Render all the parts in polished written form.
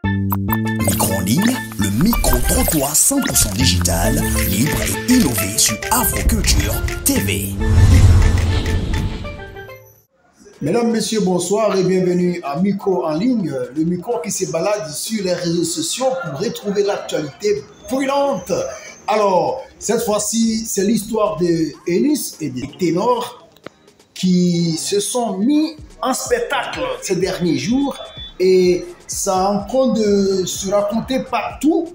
Micro en ligne, le micro-trottoir 100% digital, libre et innové sur Afroculture TV. Mesdames, Messieurs, bonsoir et bienvenue à Micro en ligne, le micro qui se balade sur les réseaux sociaux pour retrouver l'actualité brûlante. Alors, cette fois-ci, c'est l'histoire de Enis et des ténors qui se sont mis en spectacle ces derniers jours et ça est en train de se raconter partout.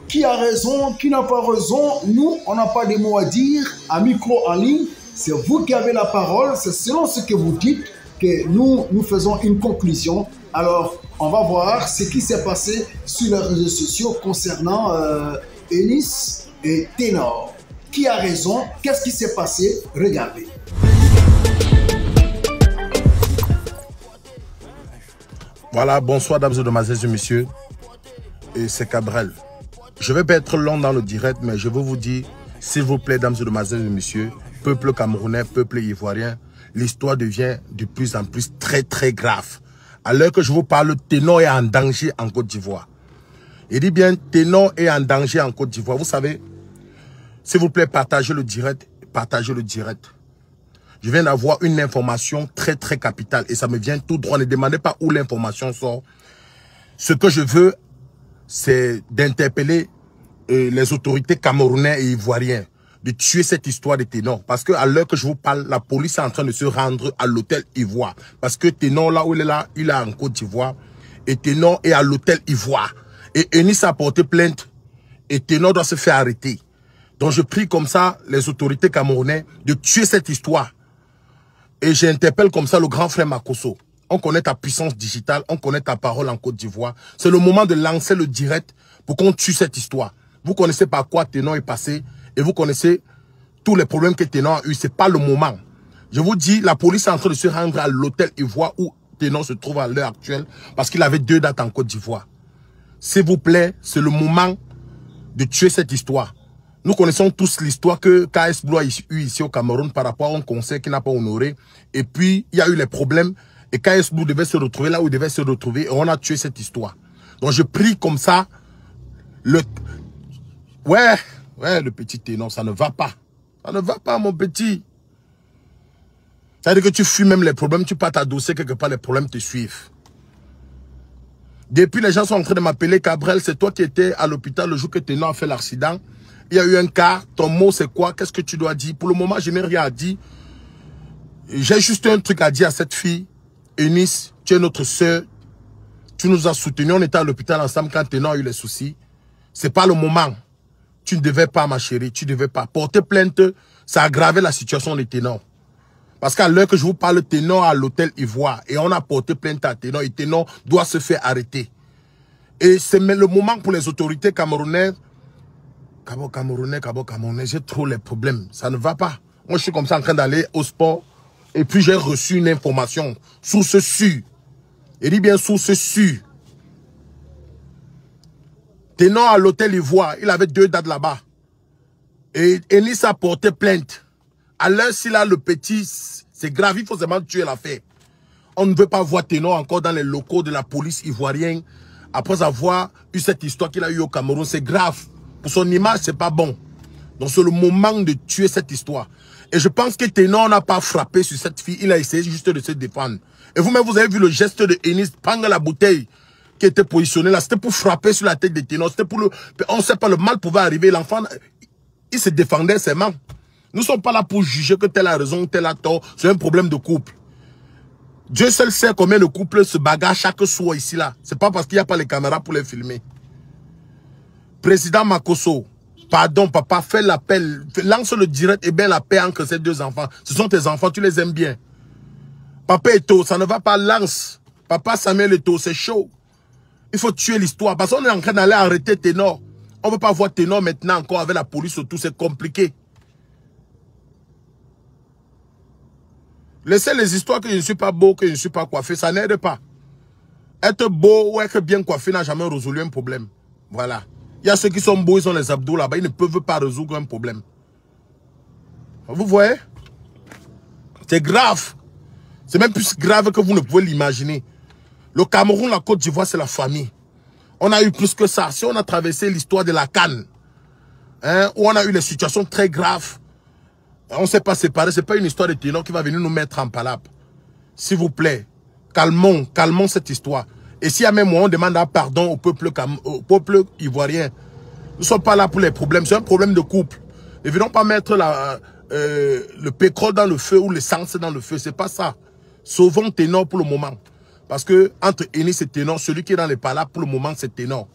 Qui a raison, qui n'a pas raison, nous, on n'a pas de mots à dire à Micro en ligne. C'est vous qui avez la parole, c'est selon ce que vous dites que nous faisons une conclusion. Alors, on va voir ce qui s'est passé sur les réseaux sociaux concernant Enis et Ténor. Qui a raison? Qu'est-ce qui s'est passé? Regardez. Voilà, bonsoir dames et demoiselles et messieurs. Et c'est Cabrel. Je vais pas être long dans le direct, mais je veux vous dire, s'il vous plaît, dames et demoiselles et messieurs, peuple camerounais, peuple ivoirien, l'histoire devient de plus en plus très grave. À l'heure que je vous parle, Ténor est en danger en Côte d'Ivoire. Il dit bien, Ténor est en danger en Côte d'Ivoire. Vous savez, s'il vous plaît, partagez le direct, partagez le direct. Je viens d'avoir une information très capitale et ça me vient tout droit. Ne demandez pas où l'information sort. Ce que je veux, c'est d'interpeller les autorités camerounaises et ivoiriennes de tuer cette histoire de Ténor. Parce que à l'heure que je vous parle, la police est en train de se rendre à l'hôtel Ivoire. Parce que Ténor, là où il est en Côte d'Ivoire. Et Ténor est à l'hôtel Ivoire. Et Enis a porté plainte. Et Ténor doit se faire arrêter. Donc je prie comme ça les autorités camerounaises de tuer cette histoire. Et j'interpelle comme ça le grand frère Makosso. On connaît ta puissance digitale, on connaît ta parole en Côte d'Ivoire. C'est le moment de lancer le direct pour qu'on tue cette histoire. Vous connaissez par quoi Ténor est passé et vous connaissez tous les problèmes que Ténor a eu. C'est pas le moment. Je vous dis, la police est en train de se rendre à l'hôtel Ivoire où Ténor se trouve à l'heure actuelle parce qu'il avait 2 dates en Côte d'Ivoire. S'il vous plaît, c'est le moment de tuer cette histoire. Nous connaissons tous l'histoire que KS Blue a eu ici au Cameroun par rapport à un conseil qui n'a pas honoré. Et puis, il y a eu les problèmes. Et KS Blue devait se retrouver là où il devait se retrouver. Et on a tué cette histoire. Donc, je prie comme ça. Ouais, le petit Ténor, ça ne va pas. Ça ne va pas, mon petit. Ça veut dire que tu fuis même les problèmes. Tu pars t'adosser quelque part, les problèmes te suivent. Depuis, les gens sont en train de m'appeler Cabrel. C'est toi qui étais à l'hôpital le jour que Ténor a fait l'accident. Il y a eu un cas, ton mot c'est quoi? Qu'est-ce que tu dois dire? Pour le moment, je n'ai rien à dire. J'ai juste un truc à dire à cette fille. Enis, tu es notre soeur. Tu nous as soutenus. On était à l'hôpital ensemble quand Ténor a eu les soucis. C'est pas le moment. Tu ne devais pas, ma chérie. Tu ne devais pas. Porter plainte, ça a aggravé la situation de Ténor. Parce qu'à l'heure que je vous parle, Ténor à l'hôtel Ivoire. Et on a porté plainte à Ténor. Et Ténor doit se faire arrêter. Et c'est le moment pour les autorités camerounaises. Camerounais, j'ai trop les problèmes. Ça ne va pas. Moi, je suis comme ça en train d'aller au sport. Et puis, j'ai reçu une information. Source sûre. Il dit bien source sûre. Ténor à l'hôtel Ivoire. Il avait 2 dates là-bas. Et Enis a porté plainte. À l'heure, s'il a le petit, c'est grave. Il faut seulement tuer l'affaire. On ne veut pas voir Ténor encore dans les locaux de la police ivoirienne. Après avoir eu cette histoire qu'il a eue au Cameroun. C'est grave. Pour son image, c'est pas bon. Donc, c'est le moment de tuer cette histoire. Et je pense que Ténor n'a pas frappé sur cette fille. Il a essayé juste de se défendre. Et vous-même, vous avez vu le geste de Enis prendre la bouteille qui était positionnée là. C'était pour frapper sur la tête de Ténor. C'était pour le... On ne sait pas, le mal pouvait arriver. L'enfant, il se défendait ses mains. Nous ne sommes pas là pour juger que tel a raison, tel a tort. C'est un problème de couple. Dieu seul sait combien de couples se bagarrent chaque soir ici là. C'est pas parce qu'il n'y a pas les caméras pour les filmer. Président Makosso, pardon papa, fais l'appel, lance le direct et bien la paix entre ces 2 enfants. Ce sont tes enfants, tu les aimes bien. Papa Eto, ça ne va pas, lance. Papa Samuel Eto, c'est chaud. Il faut tuer l'histoire parce qu'on est en train d'aller arrêter Ténor. On ne veut pas voir Ténor maintenant encore avec la police autour, c'est compliqué. Laissez les histoires que je ne suis pas beau, que je ne suis pas coiffé, ça n'aide pas. Être beau ou être bien coiffé n'a jamais résolu un problème. Voilà. Il y a ceux qui sont beaux, ils ont les abdos là-bas, ils ne peuvent pas résoudre un problème. Vous voyez? C'est grave. C'est même plus grave que vous ne pouvez l'imaginer. Le Cameroun, la Côte d'Ivoire, c'est la famille. On a eu plus que ça. Si on a traversé l'histoire de la CAN, hein, où on a eu des situations très graves, on ne s'est pas séparés. Ce n'est pas une histoire de ténor qui va venir nous mettre en palabre. S'il vous plaît, calmons cette histoire. Et s'il y a même moi, on demande un pardon au peuple ivoirien. Nous ne sommes pas là pour les problèmes. C'est un problème de couple. Ne venons pas mettre le pétrole dans le feu ou l'essence dans le feu. C'est pas ça. Sauvons Ténor pour le moment. Parce que entre Enis et Ténor, celui qui est dans les palabres pour le moment, c'est Ténor.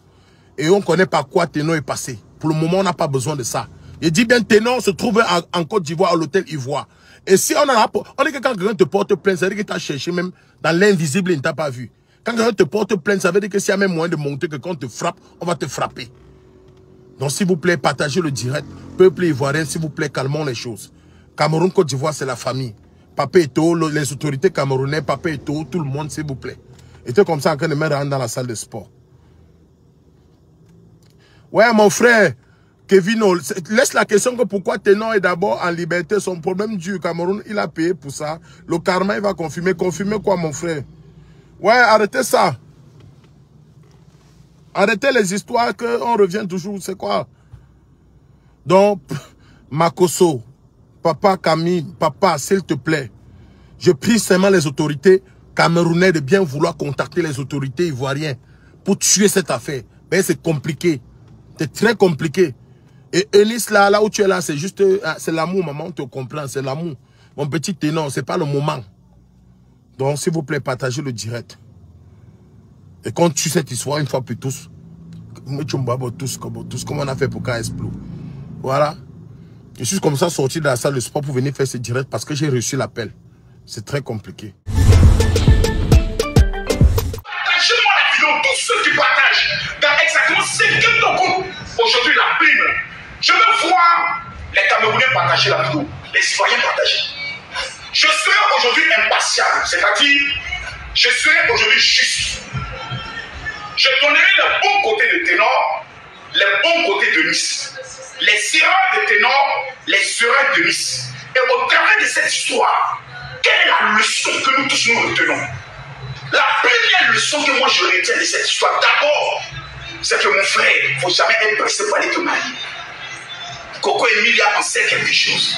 Et on connaît par quoi Ténor est passé. Pour le moment, on n'a pas besoin de ça. Il dit bien Ténor se trouve en Côte d'Ivoire, à l'hôtel Ivoire. Et si on dit que quand quelqu'un te porte plainte, ça veut dire que tu as cherché même dans l'invisible et il ne t'a pas vu. Quand quelqu'un te porte plainte, ça veut dire que s'il y a même moyen de monter, que quand on te frappe, on va te frapper. Donc s'il vous plaît, partagez le direct. Peuple ivoirien, s'il vous plaît, calmons les choses. Cameroun, Côte d'Ivoire, c'est la famille. Papa Eto, les autorités camerounaises, Papa Eto, tout le monde, s'il vous plaît. Et comme ça, en train de me rendre dans la salle de sport. Ouais, mon frère, Kevin, laisse la question que pourquoi Ténor est d'abord en liberté. Son problème du Cameroun, il a payé pour ça. Le karma, il va confirmer. Confirmer quoi, mon frère? Ouais, arrêtez ça. Arrêtez les histoires qu'on revient toujours. C'est quoi? Donc, Makoso, papa Camille, papa, s'il te plaît, je prie seulement les autorités camerounaises de bien vouloir contacter les autorités ivoiriennes pour tuer cette affaire. Mais c'est compliqué. C'est très compliqué. Et Enis, là où tu es là, c'est juste, c'est l'amour, maman, on te comprend, c'est l'amour. Mon petit Ténor, c'est pas le moment. Donc, s'il vous plaît, partagez le direct. Et qu'on tue cette histoire une fois pour tous. Tous comme on a fait pour KSPLO. Voilà. Je suis comme ça sorti de la salle de sport pour venir faire ce direct parce que j'ai reçu l'appel. C'est très compliqué. Partagez-moi la vidéo, tous ceux qui partagent dans exactement 50 secondes. Aujourd'hui, la prime. Je veux voir les Camerounais partager la vidéo, les citoyens partager. Je serai aujourd'hui impartial, c'est-à-dire, je serai aujourd'hui juste. Je donnerai le bon côté de Ténor, le bon côté de Nice. Les erreurs de Ténor, les erreurs de Nice. Et au travers de cette histoire, quelle est la leçon que nous tous nous retenons? La première leçon que moi je retiens de cette histoire, d'abord, c'est que mon frère, il ne faut jamais être pressé pour aller te marier. Coco Emilia en sait quelque chose.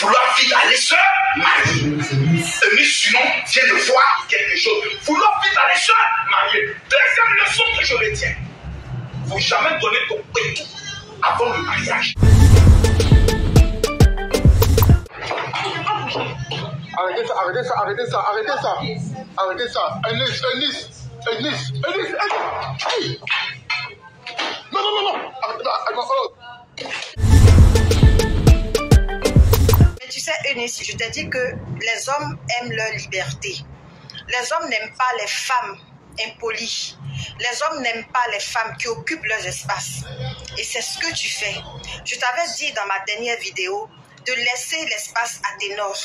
Vouloir vite aller se marier. Sinon, vient de voir quelque chose. Vouloir vite aller se marier. Deuxième leçon que je retiens. Il ne faut jamais donner ton pétou avant le mariage. Arrêtez ça. Enis. Non. Mais tu sais, Eunice, je t'ai dit que les hommes aiment leur liberté. Les hommes n'aiment pas les femmes impolies. Les hommes n'aiment pas les femmes qui occupent leurs espaces. Et c'est ce que tu fais. Je t'avais dit dans ma dernière vidéo de laisser l'espace à Ténor,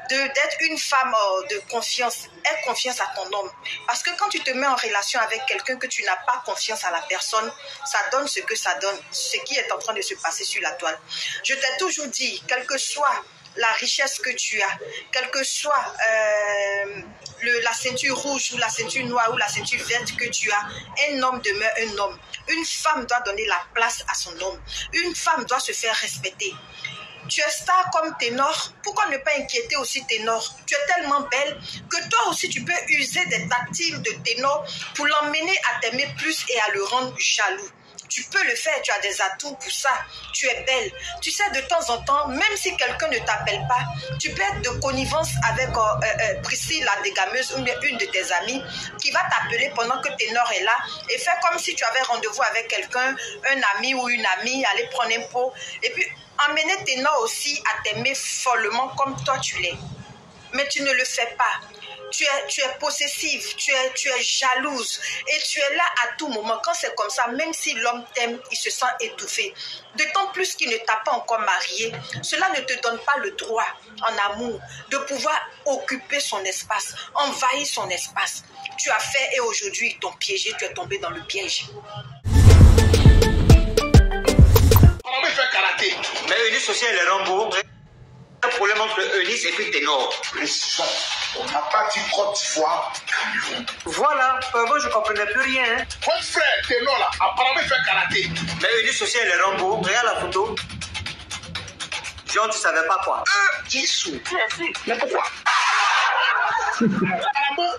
d'être une femme de confiance. Aie confiance à ton homme. Parce que quand tu te mets en relation avec quelqu'un que tu n'as pas confiance à la personne, ça donne ce que ça donne, ce qui est en train de se passer sur la toile. Je t'ai toujours dit, quelle que soit la richesse que tu as, quelle que soit la ceinture rouge ou la ceinture noire ou la ceinture verte que tu as, un homme demeure un homme. Une femme doit donner la place à son homme. Une femme doit se faire respecter. Tu es star comme Ténor, pourquoi ne pas inquiéter aussi Ténor? Tu es tellement belle que toi aussi tu peux user des tactiles de Ténor pour l'emmener à t'aimer plus et à le rendre jaloux. Tu peux le faire, tu as des atouts pour ça. Tu es belle. Tu sais, de temps en temps, même si quelqu'un ne t'appelle pas, tu peux être de connivence avec Priscille, la dégameuse, ou une de tes amies, qui va t'appeler pendant que Ténor est là et faire comme si tu avais rendez-vous avec quelqu'un, un ami ou une amie, aller prendre un pot. Et puis, emmener Ténor aussi à t'aimer follement comme toi tu l'es. Mais tu ne le fais pas. Tu es possessive, tu es jalouse et tu es là à tout moment. Quand c'est comme ça, même si l'homme t'aime, il se sent étouffé. D'autant plus qu'il ne t'a pas encore marié, cela ne te donne pas le droit, en amour, de pouvoir occuper son espace, envahir son espace. Tu as fait et aujourd'hui ils t'ont piégé, tu es tombé dans le piège. On va faire karaté. Mais Eunice aussi, elle est Rambo. Un problème entre Eunice et puis Ténor. Précision. On n'a pas dit Côte d'Ivoire, Cameroun. Voilà, moi je comprenais plus rien. Hein. Votre frère, Ténor là, apparemment il fait karaté. Mais Eunice aussi elle est Rambo. Regarde la photo. Jean, tu savais pas quoi? Dissous. Mais pourquoi? Apparemment,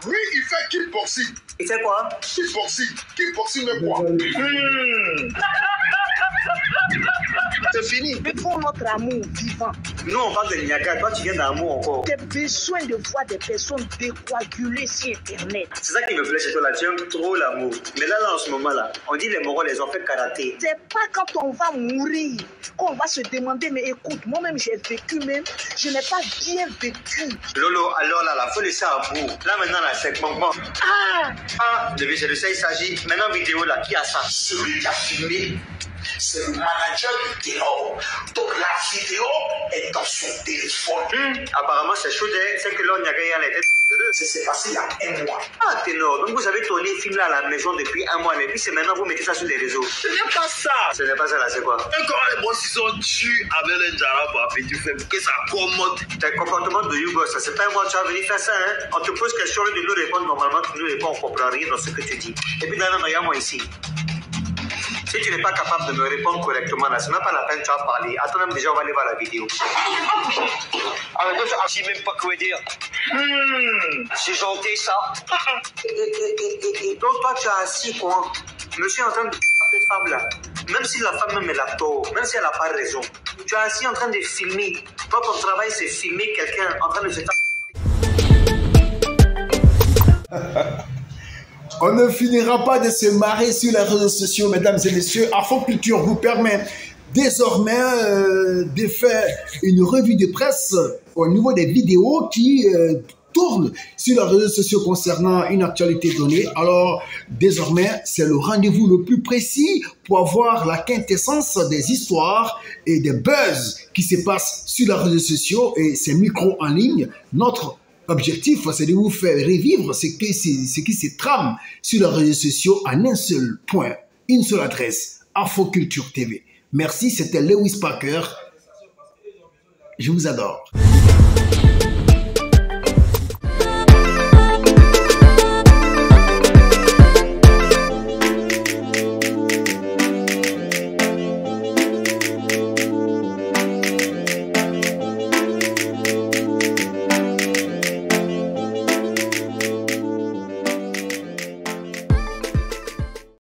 lui il fait kickboxing. Il fait quoi? Kickboxing. Kickboxing mais quoi? C'est fini. Mais pour notre amour vivant. Nous, on parle de Niaga. Toi, tu viens d'amour encore. J'ai besoin de voir des personnes décoagulées sur Internet. C'est ça qui me plaît chez toi là. Tu aimes trop l'amour. Mais là, en ce moment-là, on dit les moraux, les ont fait karaté. C'est pas quand on va mourir qu'on va se demander, mais écoute, moi-même, j'ai vécu même. Je n'ai pas bien vécu. Lolo, alors là, il faut laisser à bout. Là, maintenant, là, c'est bon. Depuis c'est de ça, il s'agit. Maintenant, vidéo là, qui a ça? Celui qui a filmé. C'est le manager du Ténor. Donc la vidéo est dans son téléphone. Apparemment, c'est chaud. C'est que là, on y a gagné à la tête. Ça s'est passé il y a un mois. Ah, Ténor. Donc vous avez tourné le film là à la maison depuis un mois. Et puis c'est maintenant vous mettez ça sur les réseaux. Ce n'est pas ça. Ce n'est pas ça là, c'est quoi? Encore les boss ils sont tués avec les Jara pour appeler du fait que ça commode. Tes comportements de Hugo, ça c'est pas moi, tu vas venir faire ça, hein? On te pose question de nous répondre normalement, tu nous réponds, on comprend rien dans ce que tu dis. Et puis d'ailleurs, regarde-moi ici. Si tu n'es pas capable de me répondre correctement, là, ce n'est pas la peine, tu vas parler. Attends, même déjà, on va aller voir la vidéo. Alors, je sais même pas quoi dire. C'est gentil, ça. Et donc, toi, tu as assis, quoi? Monsieur est en train de taper femme, là. Même si la femme même elle a tort, même si elle n'a pas raison. Tu es assis en train de filmer. Toi, ton travail, c'est filmer quelqu'un en train de se taper. On ne finira pas de se marrer sur les réseaux sociaux, mesdames et messieurs. Afroculture vous permet désormais de faire une revue de presse au niveau des vidéos qui tournent sur les réseaux sociaux concernant une actualité donnée. Alors, désormais, c'est le rendez-vous le plus précis pour avoir la quintessence des histoires et des buzz qui se passent sur les réseaux sociaux et ces micros en ligne. Notre objectif, c'est de vous faire revivre ce qui se trame sur les réseaux sociaux en un seul point, une seule adresse, Afroculture TV. Merci, c'était Lewis Parker. Je vous adore.